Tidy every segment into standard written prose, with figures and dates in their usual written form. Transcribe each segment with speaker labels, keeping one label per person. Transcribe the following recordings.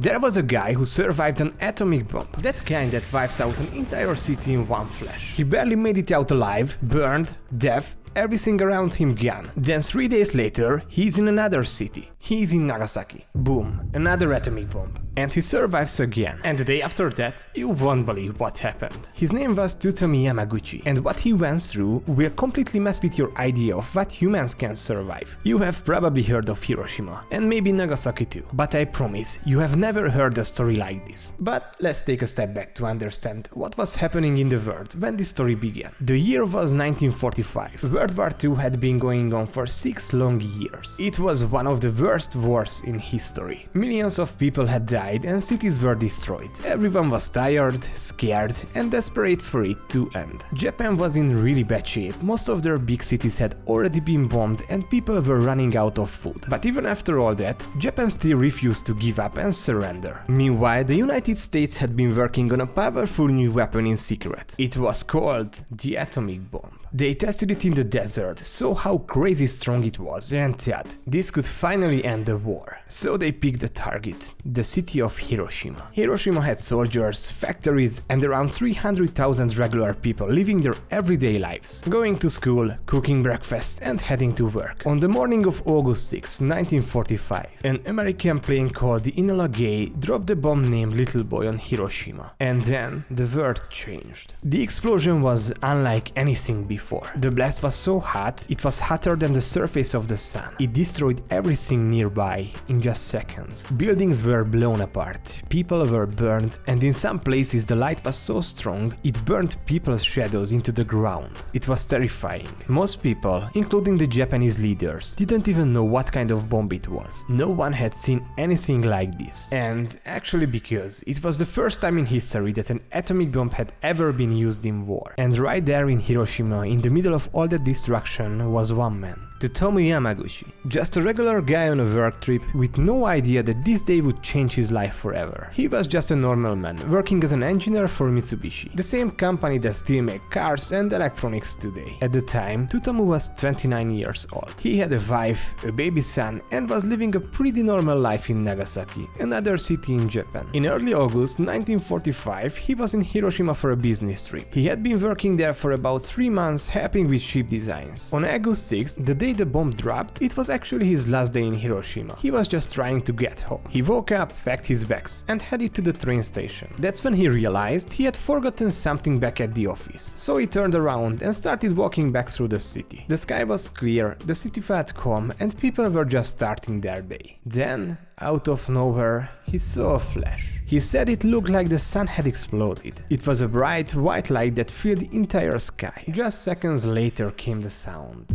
Speaker 1: There was a guy who survived an atomic bomb, that kind that wipes out an entire city in one flash. He barely made it out alive, burned, deaf, everything around him gone. Then 3 days later, he's in another city. He's in Nagasaki. Boom, another atomic bomb. And he survives again. And the day after that, you won't believe what happened. His name was TSUTOMU Yamaguchi, and what he went through will completely mess with your idea of what humans can survive. You have probably heard of Hiroshima, and maybe Nagasaki too, but I promise, you have never heard a story like this. But let's take a step back to understand what was happening in the world when this story began. The year was 1945. World War II had been going on for 6 long years. It was one of the worst wars in history. Millions of people had died and cities were destroyed. Everyone was tired, scared, and desperate for it to end. Japan was in really bad shape. Most of their big cities had already been bombed and people were running out of food. But even after all that, Japan still refused to give up and surrender. Meanwhile, the United States had been working on a powerful new weapon in secret. It was called the atomic bomb. They tested it in the desert, saw how crazy strong it was, and thought this could finally end the war. So they picked a target, the city of Hiroshima. Hiroshima had soldiers, factories, and around 300,000 regular people living their everyday lives, going to school, cooking breakfast, and heading to work. On the morning of August 6, 1945, an American plane called the Enola Gay dropped a bomb named Little Boy on Hiroshima. And then the world changed. The explosion was unlike anything before. The blast was so hot, it was hotter than the surface of the sun. It destroyed everything nearby in just seconds. Buildings were blown apart, people were burned, and in some places the light was so strong, it burned people's shadows into the ground. It was terrifying. Most people, including the Japanese leaders, didn't even know what kind of bomb it was. No one had seen anything like this. And actually because it was the first time in history that an atomic bomb had ever been used in war. And right there in Hiroshima, in the middle of all that destruction, was one man. TSUTOMU Yamaguchi. Just a regular guy on a work trip with no idea that this day would change his life forever. He was just a normal man, working as an engineer for Mitsubishi, the same company that still makes cars and electronics today. At the time, TSUTOMU was 29 years old. He had a wife, a baby son, and was living a pretty normal life in Nagasaki, another city in Japan. In early August 1945, he was in Hiroshima for a business trip. He had been working there for about 3 months, helping with ship designs. On August 6th, the day the bomb dropped, it was actually his last day in Hiroshima. He was just trying to get home. He woke up, packed his bags, and headed to the train station. That's when he realized he had forgotten something back at the office. So he turned around and started walking back through the city. The sky was clear, the city felt calm, and people were just starting their day. Then, out of nowhere, he saw a flash. He said it looked like the sun had exploded. It was a bright white light that filled the entire sky. Just seconds later came the sound.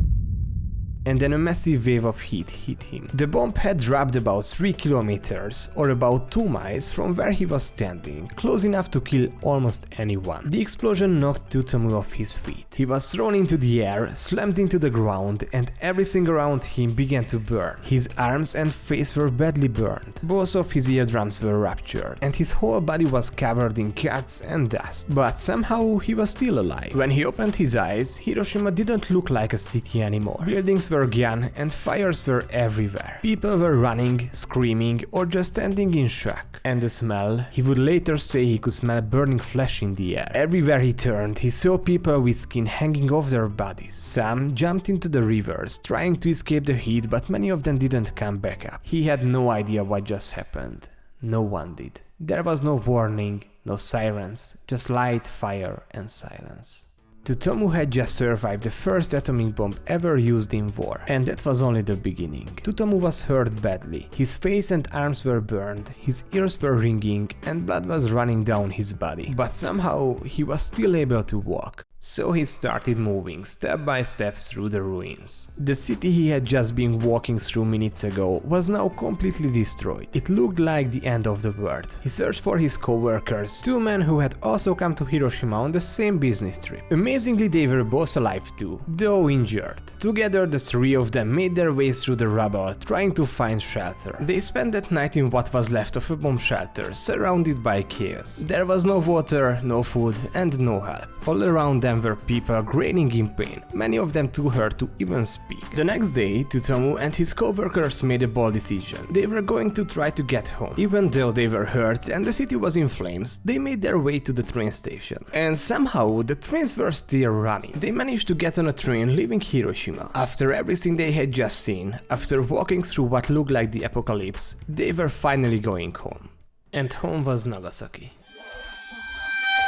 Speaker 1: And then a massive wave of heat hit him. The bomb had dropped about 3 kilometers or about 2 miles from where he was standing, close enough to kill almost anyone. The explosion knocked TSUTOMU off his feet. He was thrown into the air, slammed into the ground, and everything around him began to burn. His arms and face were badly burned. Both of his eardrums were ruptured, and his whole body was covered in cuts and dust. But somehow he was still alive. When he opened his eyes, Hiroshima didn't look like a city anymore. Buildings were gone and fires were everywhere. People were running, screaming, or just standing in shock. And the smell, he would later say he could smell burning flesh in the air. Everywhere he turned, he saw people with skin hanging off their bodies. Some jumped into the rivers, trying to escape the heat, but many of them didn't come back up. He had no idea what just happened. No one did. There was no warning, no sirens, just light, fire, and silence. TSUTOMU had just survived the first atomic bomb ever used in war, and that was only the beginning. TSUTOMU was hurt badly. His face and arms were burned, his ears were ringing, and blood was running down his body. But somehow he was still able to walk. So he started moving step by step through the ruins. The city he had just been walking through minutes ago was now completely destroyed. It looked like the end of the world. He searched for his co-workers, 2 men who had also come to Hiroshima on the same business trip. Amazingly, they were both alive too, though injured. Together, the 3 of them made their way through the rubble, trying to find shelter. They spent that night in what was left of a bomb shelter, surrounded by chaos. There was no water, no food, and no help. All around them them were people groaning in pain, many of them too hurt to even speak. The next day, TSUTOMU and his co-workers made a bold decision. They were going to try to get home. Even though they were hurt and the city was in flames, they made their way to the train station. And somehow, the trains were still running. They managed to get on a train leaving Hiroshima. After everything they had just seen, after walking through what looked like the apocalypse, they were finally going home. And home was Nagasaki.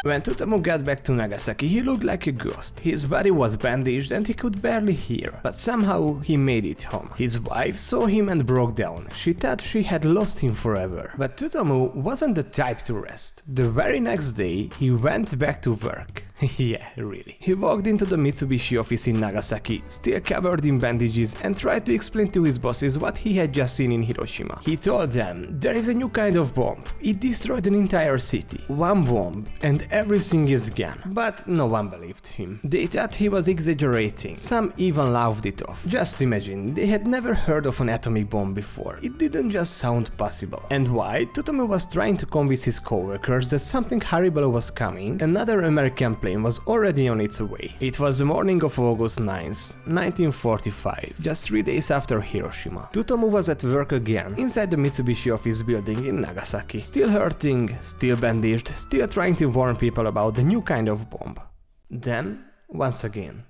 Speaker 1: When TSUTOMU got back to Nagasaki, he looked like a ghost. His body was bandaged and he could barely hear, but somehow he made it home. His wife saw him and broke down. She thought she had lost him forever. But TSUTOMU wasn't the type to rest. The very next day, he went back to work. Yeah, really. He walked into the Mitsubishi office in Nagasaki, still covered in bandages, and tried to explain to his bosses what he had just seen in Hiroshima. He told them, there is a new kind of bomb. It destroyed an entire city. One bomb, and everything is gone. But no one believed him. They thought he was exaggerating. Some even laughed it off. Just imagine, they had never heard of an atomic bomb before. It didn't just sound possible. And why? TSUTOMU was trying to convince his co-workers that something horrible was coming. Another American plane was already on its way. It was the morning of August 9th, 1945, just 3 days after Hiroshima. TSUTOMU was at work again, inside the Mitsubishi office building in Nagasaki. Still hurting, still bandaged, still trying to warn people about the new kind of bomb. Then, once again,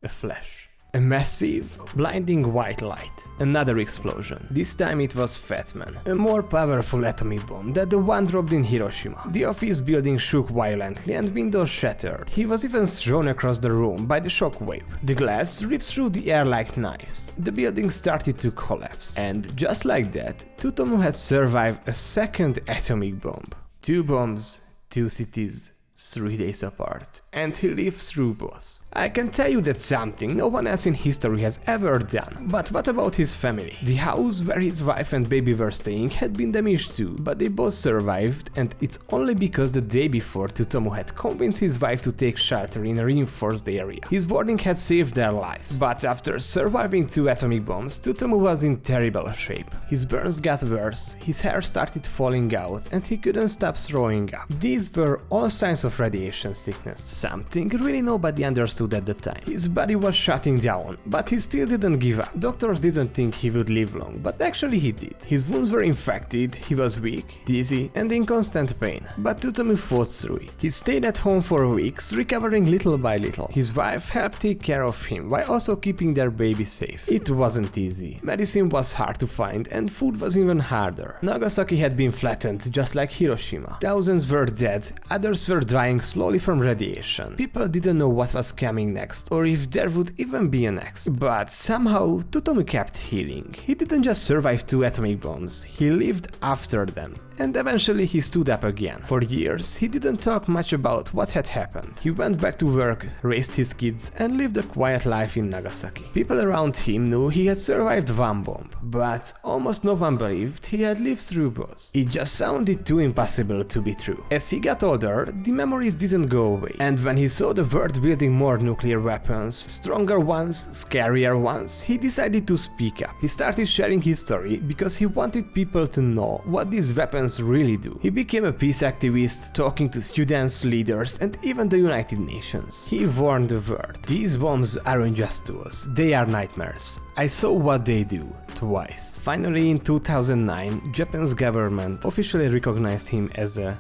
Speaker 1: a flash. A massive, blinding white light. Another explosion. This time it was Fat Man. A more powerful atomic bomb than the one dropped in Hiroshima. The office building shook violently and windows shattered. He was even thrown across the room by the shockwave. The glass ripped through the air like knives. The building started to collapse. And just like that, TSUTOMU had survived a second atomic bomb. 2 bombs, 2 cities, 3 days apart. And he lived through both. I can tell you that's something no one else in history has ever done. But what about his family? The house where his wife and baby were staying had been damaged too, but they both survived, and it's only because the day before TSUTOMU had convinced his wife to take shelter in a reinforced area. His warning had saved their lives. But after surviving 2 atomic bombs, TSUTOMU was in terrible shape. His burns got worse, his hair started falling out, and he couldn't stop throwing up. These were all signs of radiation sickness, something really nobody understood at the time. His body was shutting down, but he still didn't give up. Doctors didn't think he would live long, but actually he did. His wounds were infected, he was weak, dizzy, and in constant pain. But TSUTOMU fought through it. He stayed at home for weeks, recovering little by little. His wife helped take care of him while also keeping their baby safe. It wasn't easy. Medicine was hard to find, and food was even harder. Nagasaki had been flattened just like Hiroshima. Thousands were dead, others were dying slowly from radiation. People didn't know what was coming next, or if there would even be a next. But somehow, TSUTOMU kept healing. He didn't just survive 2 atomic bombs, he lived after them. And eventually he stood up again. For years, he didn't talk much about what had happened. He went back to work, raised his kids, and lived a quiet life in Nagasaki. People around him knew he had survived 1 bomb, but almost no one believed he had lived through both. It just sounded too impossible to be true. As he got older, the memories didn't go away, and when he saw the world building more nuclear weapons, stronger ones, scarier ones, he decided to speak up. He started sharing his story because he wanted people to know what these weapons really do. He became a peace activist, talking to students, leaders, and even the United Nations. He warned the world. These bombs aren't just tools, they are nightmares. I saw what they do, twice. Finally, in 2009, Japan's government officially recognized him as a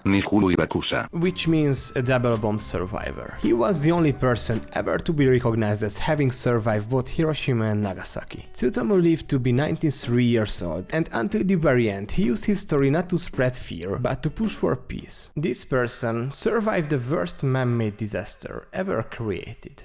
Speaker 1: which means a double bomb survivor. He was the only person ever to be recognized as having survived both Hiroshima and Nagasaki. TSUTOMU lived to be 93 years old, and until the very end he used his story not to spread fear, but to push for peace. This person survived the worst man-made disaster ever created.